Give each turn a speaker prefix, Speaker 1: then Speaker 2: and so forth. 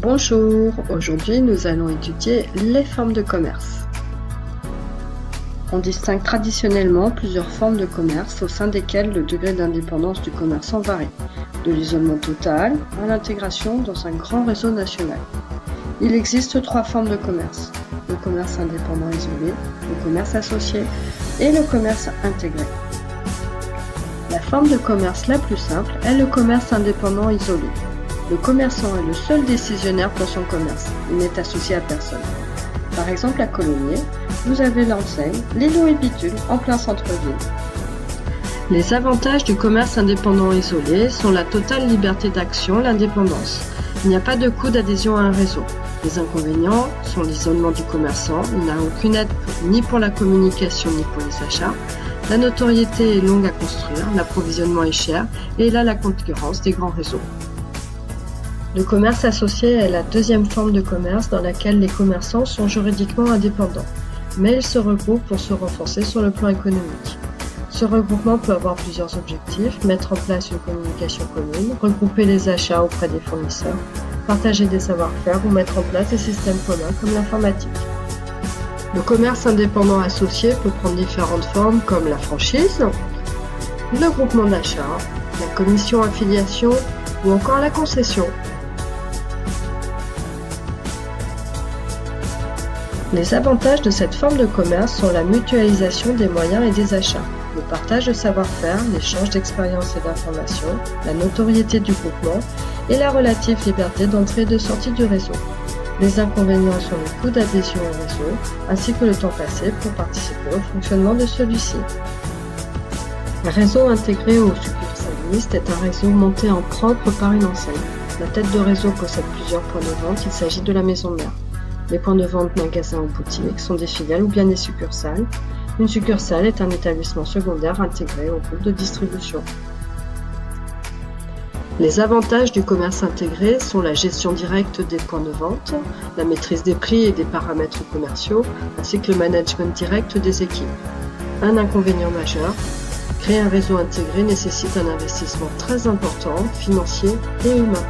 Speaker 1: Bonjour, aujourd'hui nous allons étudier les formes de commerce. On distingue traditionnellement plusieurs formes de commerce au sein desquelles le degré d'indépendance du commerçant varie, de l'isolement total à l'intégration dans un grand réseau national. Il existe 3 formes de commerce, le commerce indépendant isolé, le commerce associé et le commerce intégré. La forme de commerce la plus simple est le commerce indépendant isolé. Le commerçant est le seul décisionnaire pour son commerce, il n'est associé à personne. Par exemple à Colomiers, vous avez l'enseigne Lilo et Bitume en plein centre-ville. Les avantages du commerce indépendant isolé sont la totale liberté d'action, l'indépendance. Il n'y a pas de coût d'adhésion à un réseau. Les inconvénients sont l'isolement du commerçant, il n'a aucune aide ni pour la communication ni pour les achats. La notoriété est longue à construire, l'approvisionnement est cher et il a la concurrence des grands réseaux. Le commerce associé est la deuxième forme de commerce dans laquelle les commerçants sont juridiquement indépendants, mais ils se regroupent pour se renforcer sur le plan économique. Ce regroupement peut avoir plusieurs objectifs, mettre en place une communication commune, regrouper les achats auprès des fournisseurs, partager des savoir-faire ou mettre en place des systèmes communs comme l'informatique. Le commerce indépendant associé peut prendre différentes formes comme la franchise, le groupement d'achat, la commission affiliation ou encore la concession. Les avantages de cette forme de commerce sont la mutualisation des moyens et des achats, le partage de savoir-faire, l'échange d'expériences et d'informations, la notoriété du groupement et la relative liberté d'entrée et de sortie du réseau. Les inconvénients sont le coût d'adhésion au réseau, ainsi que le temps passé pour participer au fonctionnement de celui-ci. Un réseau intégré au succursaliste est un réseau monté en propre par une enseigne. La tête de réseau possède plusieurs points de vente, il s'agit de la maison mère. Les points de vente magasins ou boutiques sont des filiales ou bien des succursales. Une succursale est un établissement secondaire intégré au groupe de distribution. Les avantages du commerce intégré sont la gestion directe des points de vente, la maîtrise des prix et des paramètres commerciaux, ainsi que le management direct des équipes. Un inconvénient majeur, créer un réseau intégré nécessite un investissement très important, financier et humain.